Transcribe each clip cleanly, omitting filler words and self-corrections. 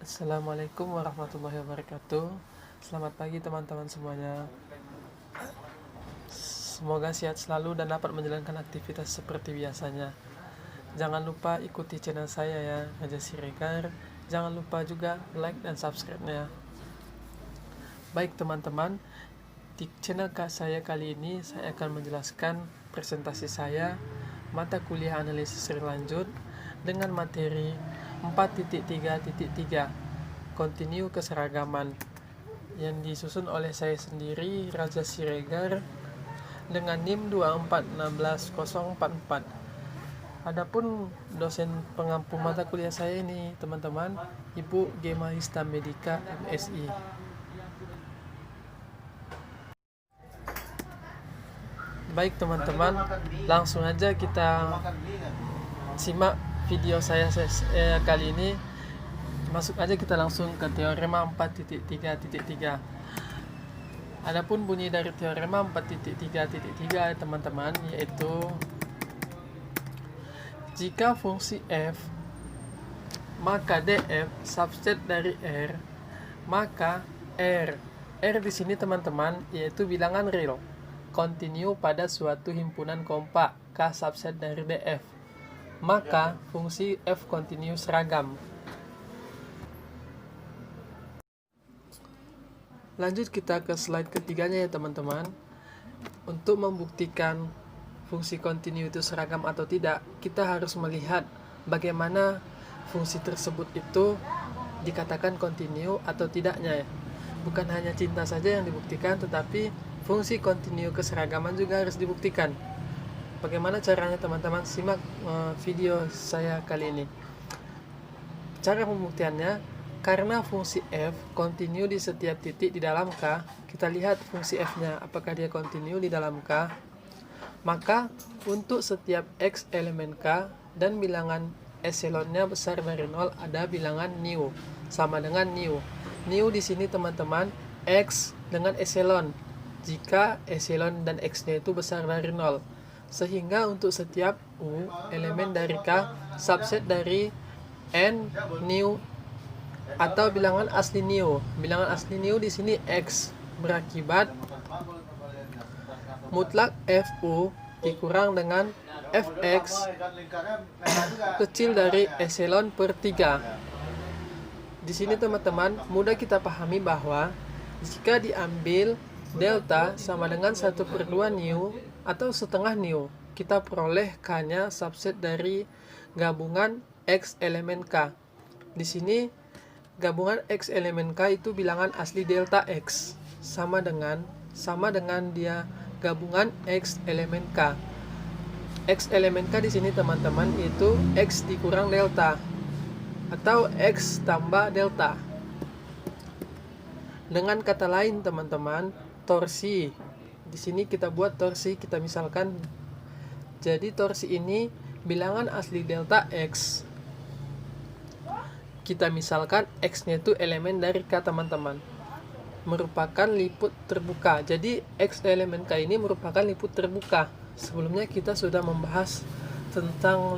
Assalamualaikum warahmatullahi wabarakatuh. Selamat pagi teman-teman semuanya. Semoga sehat selalu dan dapat menjalankan aktivitas seperti biasanya. Jangan lupa ikuti channel saya ya, Raja Siregar. Jangan lupa juga like dan subscribe-nya. Baik teman-teman, di channel saya kali ini saya akan menjelaskan presentasi saya mata kuliah analisis berlanjut dengan materi 4.3.3 Continue Keseragaman yang disusun oleh saya sendiri, Raja Siregar, dengan NIM 2416044. Adapun dosen pengampu mata kuliah saya ini teman-teman, Ibu Gema Hista Medika MSI. Baik teman-teman, langsung aja kita simak video saya kali ini. Masuk aja kita langsung ke teorema 4.3.3. Adapun bunyi dari teorema 4.3.3 teman-teman, yaitu jika fungsi f maka df subset dari r, maka r di sini teman-teman yaitu bilangan real continue pada suatu himpunan kompak K subset dari df, maka fungsi f continue seragam. Lanjut kita ke slide ketiganya ya teman-teman. Untuk membuktikan fungsi continue itu seragam atau tidak, kita harus melihat bagaimana fungsi tersebut itu dikatakan continue atau tidaknya ya. Bukan hanya cinta saja yang dibuktikan, tetapi fungsi continue keseragaman juga harus dibuktikan. Bagaimana caranya teman-teman? Simak video saya kali ini. Cara pembuktiannya, karena fungsi f continue di setiap titik di dalam K, kita lihat fungsi f-nya apakah dia continue di dalam K, maka untuk setiap x elemen K dan bilangan epsilonnya besar dari 0 ada bilangan new sama dengan new. New di sini teman-teman x dengan epsilon jika epsilon dan x-nya itu besar dari 0. Sehingga untuk setiap u elemen dari K subset dari n new atau bilangan asli new. Bilangan asli new di sini x, berakibat mutlak fu dikurang dengan fx kecil dari epsilon per 3. Di sini teman-teman mudah kita pahami bahwa jika diambil delta sama dengan 1/2 new atau setengah new, kita peroleh K-nya subset dari gabungan x elemen K. Di sini gabungan x elemen K itu bilangan asli delta x sama dengan dia gabungan x elemen K. X elemen K di sini teman-teman itu x dikurang delta atau x tambah delta. Dengan kata lain teman-teman, torsi. Di sini kita buat torsi, kita misalkan. Jadi torsi ini bilangan asli delta x. Kita misalkan x-nya itu elemen dari K teman-teman, merupakan liput terbuka. Jadi x elemen K ini merupakan liput terbuka. Sebelumnya kita sudah membahas tentang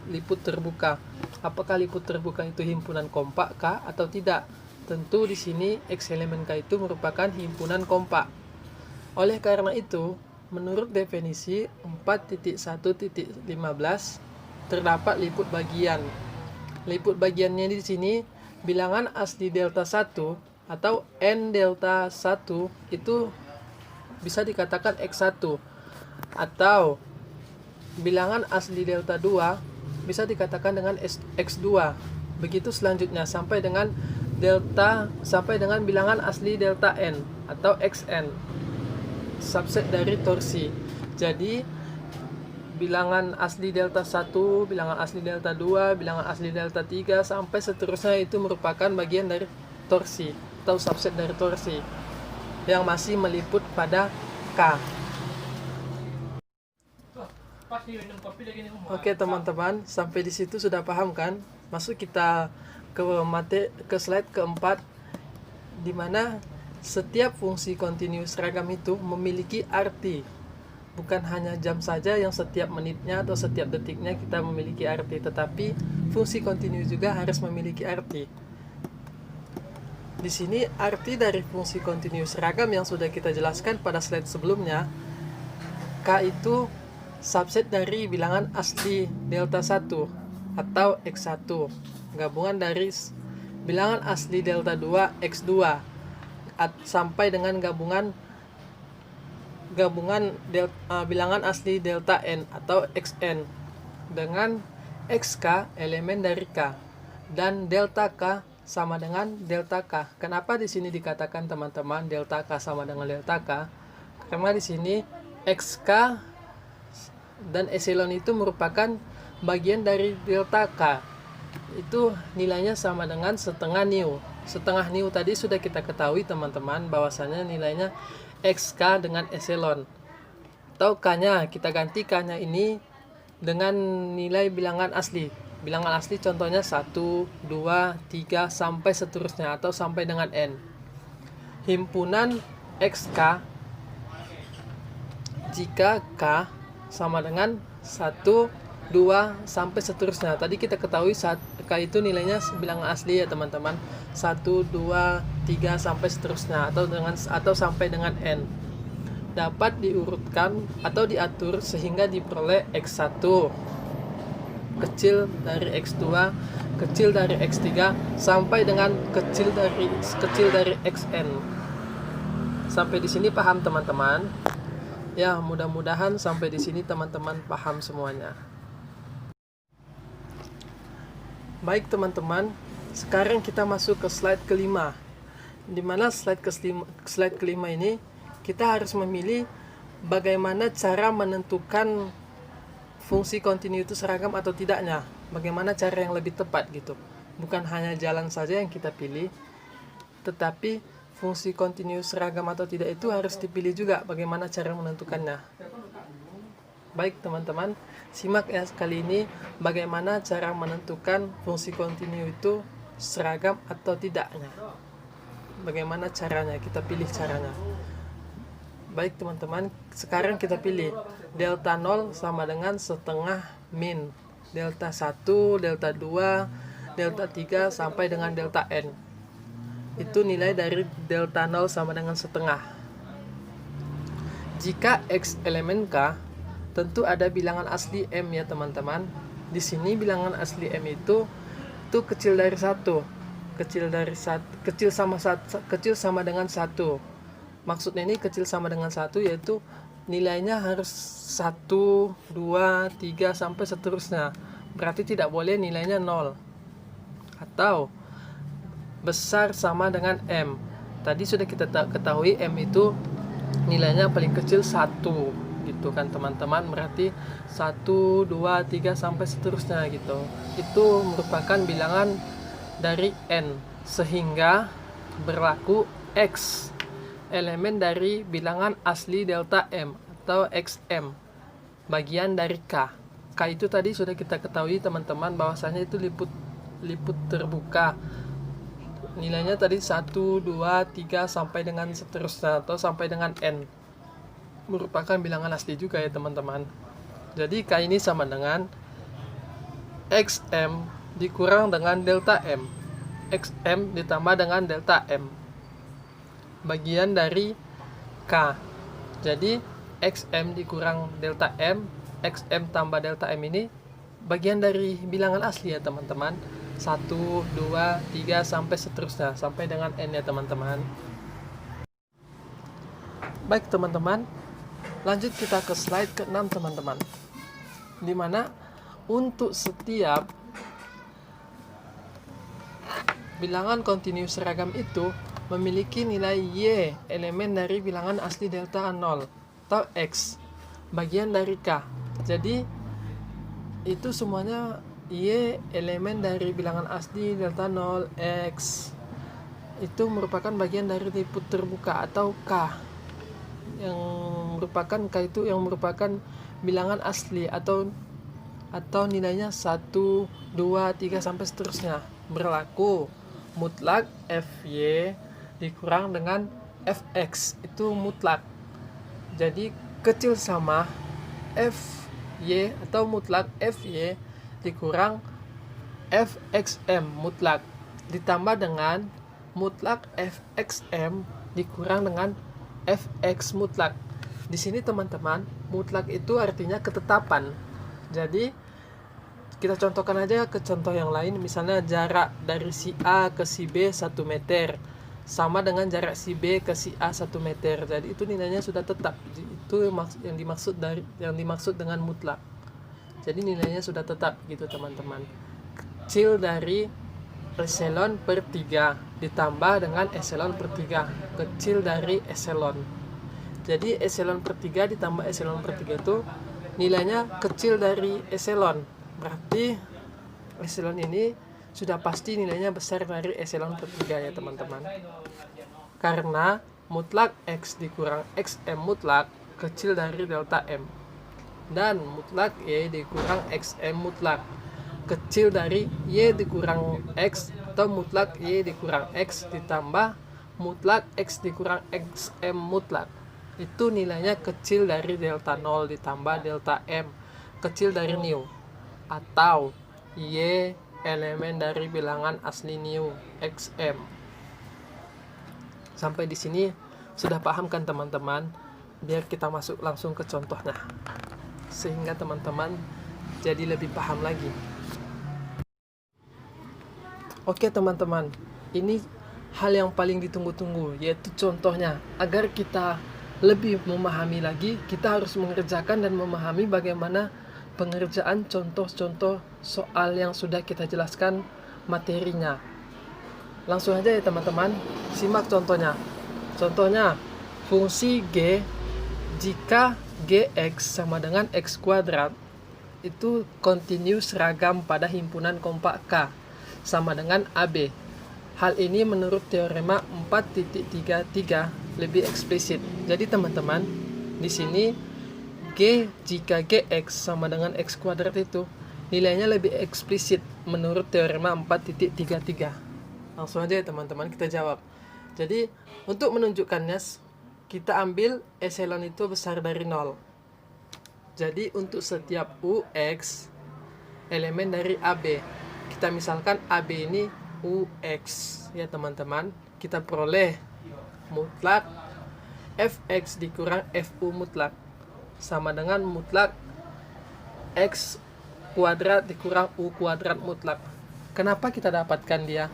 liput terbuka. Apakah liput terbuka itu himpunan kompak K atau tidak? Tentu di sini x elemen K itu merupakan himpunan kompak. Oleh karena itu, menurut definisi 4.1.15 terdapat liput bagian. Liput bagiannya di sini bilangan asli delta 1 atau n delta 1 itu bisa dikatakan x1, atau bilangan asli delta 2 bisa dikatakan dengan x2. Begitu selanjutnya sampai dengan bilangan asli delta n atau xn subset dari torsi. Jadi bilangan asli delta 1, bilangan asli delta 2, bilangan asli delta 3 sampai seterusnya itu merupakan bagian dari torsi atau subset dari torsi yang masih meliput pada K. Oke teman-teman, sampai di situ sudah paham kan? Masuk kita ke slide keempat, di mana setiap fungsi continue seragam itu memiliki arti. bukan hanya jam saja yang setiap menitnya atau setiap detiknya kita memiliki arti, tetapi fungsi kontinu juga harus memiliki arti. Di sini arti dari fungsi kontinu seragam yang sudah kita jelaskan pada slide sebelumnya. K itu subset dari bilangan asli delta 1 atau X1, gabungan dari bilangan asli delta 2 X2 sampai dengan gabungan bilangan asli delta N atau Xn dengan Xk elemen dari K dan delta K sama dengan delta K. Kenapa di sini dikatakan teman-teman delta K sama dengan delta K? Karena di sini Xk dan epsilon itu merupakan bagian dari delta K. Itu nilainya sama dengan setengah nu. Setengah nu tadi sudah kita ketahui teman-teman, bahwasanya nilainya Xk dengan epsilon. Atau K-nya kita ganti K-nya ini dengan nilai bilangan asli. Bilangan asli contohnya 1, 2, 3 sampai seterusnya atau sampai dengan N. Himpunan Xk jika K sama dengan 1, 2 sampai seterusnya. Tadi kita ketahui saat K itu nilainya bilangan asli ya teman-teman. 1, 2, 3 sampai seterusnya atau sampai dengan N. Dapat diurutkan atau diatur sehingga diperoleh X1 kecil dari X2, kecil dari X3 sampai dengan kecil dari Xn. Sampai di sini paham teman-teman? Ya, mudah-mudahan sampai di sini teman-teman paham semuanya. Baik teman-teman, sekarang kita masuk ke slide kelima. Di mana slide kelima ini kita harus memilih bagaimana cara menentukan fungsi kontinu itu seragam atau tidaknya. Bagaimana cara yang lebih tepat gitu. Bukan hanya jalan saja yang kita pilih, tetapi fungsi kontinu seragam atau tidak itu harus dipilih juga bagaimana cara menentukannya. Baik teman-teman, simak ya kali ini bagaimana cara menentukan fungsi kontinu itu seragam atau tidaknya. Bagaimana caranya, kita pilih caranya. Baik teman-teman, sekarang kita pilih delta 0 sama dengan setengah min, delta 1, delta 2, delta 3 sampai dengan delta N. Itu nilai dari delta 0 sama dengan setengah. Jika X elemen K, tentu ada bilangan asli M ya teman-teman. Di sini bilangan asli M itu kecil dari 1. Kecil sama dengan 1. Maksudnya ini kecil sama dengan 1 yaitu nilainya harus 1, 2, 3 sampai seterusnya. Berarti tidak boleh nilainya 0. Atau besar sama dengan M. Tadi sudah kita ketahui M itu nilainya paling kecil 1 gitu kan teman-teman. Berarti 1, 2, 3 sampai seterusnya gitu. Itu merupakan bilangan dari N sehingga berlaku X elemen dari bilangan asli delta M atau XM bagian dari K. K itu tadi sudah kita ketahui teman-teman bahwasanya itu liput terbuka. Nilainya tadi 1, 2, 3 sampai dengan seterusnya atau sampai dengan N. Merupakan bilangan asli juga ya teman-teman. Jadi K ini sama dengan XM dikurang dengan delta M. XM ditambah dengan delta M bagian dari K. Jadi XM dikurang delta M, XM tambah delta M ini bagian dari bilangan asli ya teman-teman. 1, 2, 3 sampai seterusnya sampai dengan N ya teman-teman. Baik teman-teman, lanjut kita ke slide ke-6 teman-teman. Dimana untuk setiap bilangan kontinu seragam itu memiliki nilai Y elemen dari bilangan asli delta 0 atau X bagian dari K. Jadi itu semuanya Y elemen dari bilangan asli delta 0 X itu merupakan bagian dari liput terbuka atau K, yang merupakan K itu yang merupakan bilangan asli atau nilainya 1, 2, 3 sampai seterusnya. Berlaku mutlak Fy dikurang dengan Fx, itu mutlak. Jadi kecil sama Fy atau mutlak Fy dikurang Fxm mutlak ditambah dengan mutlak Fxm dikurang dengan Fx mutlak. Di sini teman-teman, mutlak itu artinya ketetapan. Jadi kita contohkan aja ke contoh yang lain, misalnya jarak dari si A ke si B 1 meter sama dengan jarak si B ke si A 1 meter. Jadi itu nilainya sudah tetap. Itu yang dimaksud dengan mutlak. Jadi nilainya sudah tetap gitu teman-teman. Kecil dari epsilon per 3 ditambah dengan epsilon per 3, kecil dari epsilon. Jadi epsilon per 3 ditambah epsilon per 3 itu nilainya kecil dari epsilon. Berarti epsilon ini sudah pasti nilainya besar dari epsilon per 3 ya teman-teman. Karena mutlak X dikurang XM mutlak kecil dari delta M. Dan mutlak Y dikurang XM mutlak kecil dari Y dikurang X atau mutlak Y dikurang X ditambah mutlak X dikurang XM mutlak. Itu nilainya kecil dari delta 0 ditambah delta M kecil dari nu, atau Y elemen dari bilangan asli nu XM. Sampai di sini sudah paham kan teman-teman? Biar kita masuk langsung ke contohnya, sehingga teman-teman jadi lebih paham lagi. Oke teman-teman, ini hal yang paling ditunggu-tunggu, yaitu contohnya. Agar kita lebih memahami lagi, kita harus mengerjakan dan memahami bagaimana pengerjaan contoh-contoh soal yang sudah kita jelaskan materinya. Langsung aja ya teman-teman, simak contohnya. Contohnya, fungsi G jika Gx sama dengan X kuadrat itu kontinu seragam pada himpunan kompak K sama dengan AB. Hal ini menurut teorema 4.33 lebih eksplisit. Jadi teman-teman, di sini G jika Gx sama dengan X kuadrat itu nilainya lebih eksplisit menurut teorema 4.33. Langsung aja ya teman-teman, kita jawab. Jadi untuk menunjukkannya, kita ambil epsilon itu besar dari 0. Jadi untuk setiap UX elemen dari AB, kita misalkan AB ini UX ya teman-teman, kita peroleh mutlak Fx dikurang Fu mutlak sama dengan mutlak X kuadrat dikurang U kuadrat mutlak. Kenapa kita dapatkan dia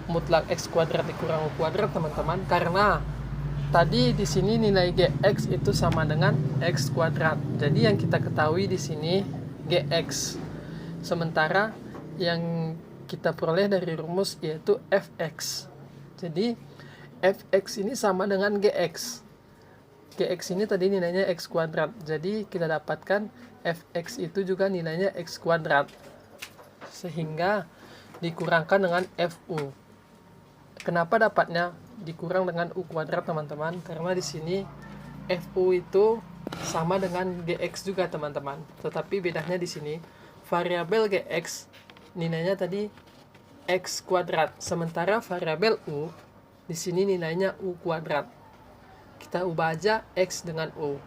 mutlak X kuadrat dikurang U kuadrat teman-teman? Karena tadi di sini nilai Gx itu sama dengan X kuadrat. Jadi yang kita ketahui di sini Gx. Sementara yang kita peroleh dari rumus yaitu Fx. Jadi Fx ini sama dengan Gx. Gx ini tadi nilainya X kuadrat. Jadi kita dapatkan Fx itu juga nilainya X kuadrat. Sehingga dikurangkan dengan Fu. Kenapa dapatnya dikurang dengan U kuadrat teman-teman? Karena di sini Fu itu sama dengan Gx juga teman-teman. Tetapi bedanya di sini variabel Gx nilainya tadi X kuadrat, sementara variabel U di sini nilainya U kuadrat. Kita ubah aja X dengan U.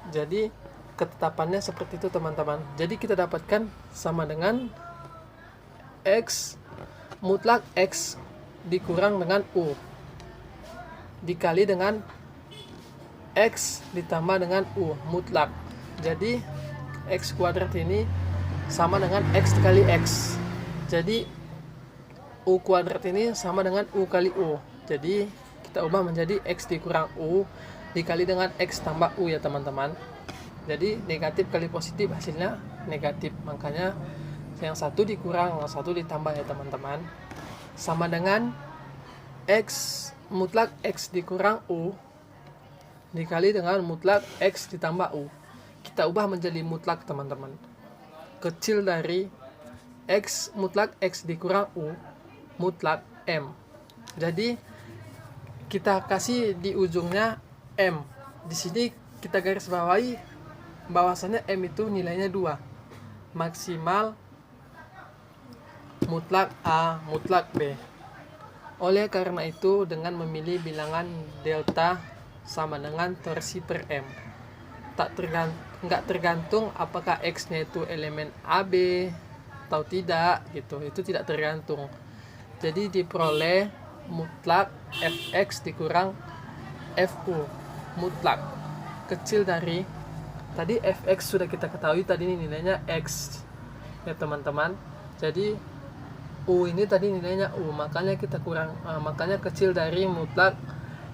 Jadi ketetapannya seperti itu teman-teman. Jadi kita dapatkan sama dengan X mutlak X dikurang dengan U dikali dengan X ditambah dengan U mutlak. Jadi X kuadrat ini sama dengan X dikali X. Jadi U kuadrat ini sama dengan U kali U. Jadi kita ubah menjadi X dikurang U dikali dengan X tambah U ya teman-teman. Jadi negatif kali positif hasilnya negatif. Makanya yang satu dikurang, yang satu ditambah ya teman-teman. Sama dengan X mutlak X dikurang U dikali dengan mutlak X ditambah U. Kita ubah menjadi mutlak teman-teman. Kecil dari X mutlak X dikurang U mutlak M. Jadi kita kasih di ujungnya M. Di sini kita garis bawahi bahwasannya M itu nilainya 2. Maksimal mutlak A, mutlak B. Oleh karena itu dengan memilih bilangan delta sama dengan torsi per M. Nggak tergantung apakah X-nya itu elemen AB atau tidak gitu, itu tidak tergantung. Jadi diperoleh mutlak Fx dikurang Fu mutlak kecil dari tadi Fx sudah kita ketahui tadi ini nilainya X ya teman-teman. Jadi U ini tadi nilainya U, makanya kita kurang makanya kecil dari mutlak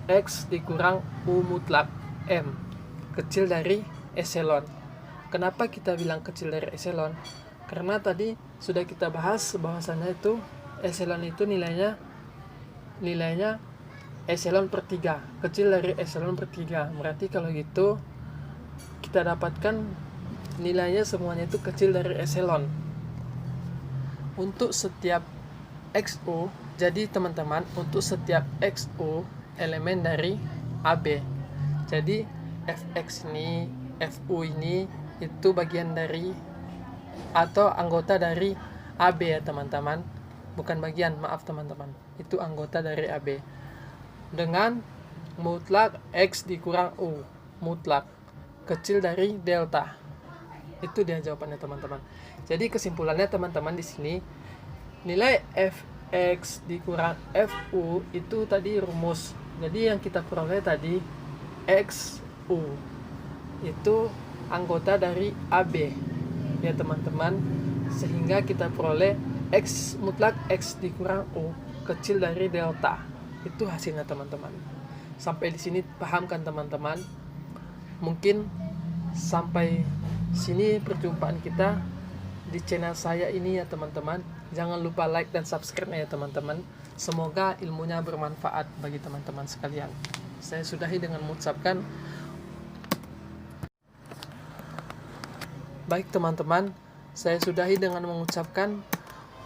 X dikurang U mutlak M, kecil dari epsilon. Kenapa kita bilang kecil dari epsilon? Karena tadi sudah kita bahas bahwasannya itu epsilon itu nilainya epsilon per 3, kecil dari epsilon per 3. Berarti kalau gitu kita dapatkan nilainya semuanya itu kecil dari epsilon untuk setiap XU. Jadi teman-teman, untuk setiap XU elemen dari AB, jadi Fx ini, Fu ini itu bagian dari atau anggota dari AB ya teman-teman, bukan bagian, maaf teman-teman, itu anggota dari AB dengan mutlak X dikurang U mutlak kecil dari delta. Itu dia jawabannya teman-teman. Jadi kesimpulannya teman-teman di sini nilai Fx dikurang Fu itu tadi rumus. Jadi yang kita peroleh tadi Xu itu anggota dari AB ya teman-teman, sehingga kita peroleh X mutlak X dikurang U kecil dari delta. Itu hasilnya teman-teman. Sampai di sini paham kan teman-teman? Mungkin sampai sini perjumpaan kita di channel saya ini ya teman-teman. Jangan lupa like dan subscribe ya teman-teman. Semoga ilmunya bermanfaat bagi teman-teman sekalian. Saya sudahi dengan mengucapkan baik teman-teman, saya sudahi dengan mengucapkan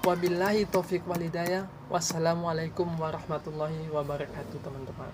wabillahi taufiq walhidayah. Wassalamualaikum warahmatullahi wabarakatuh teman-teman.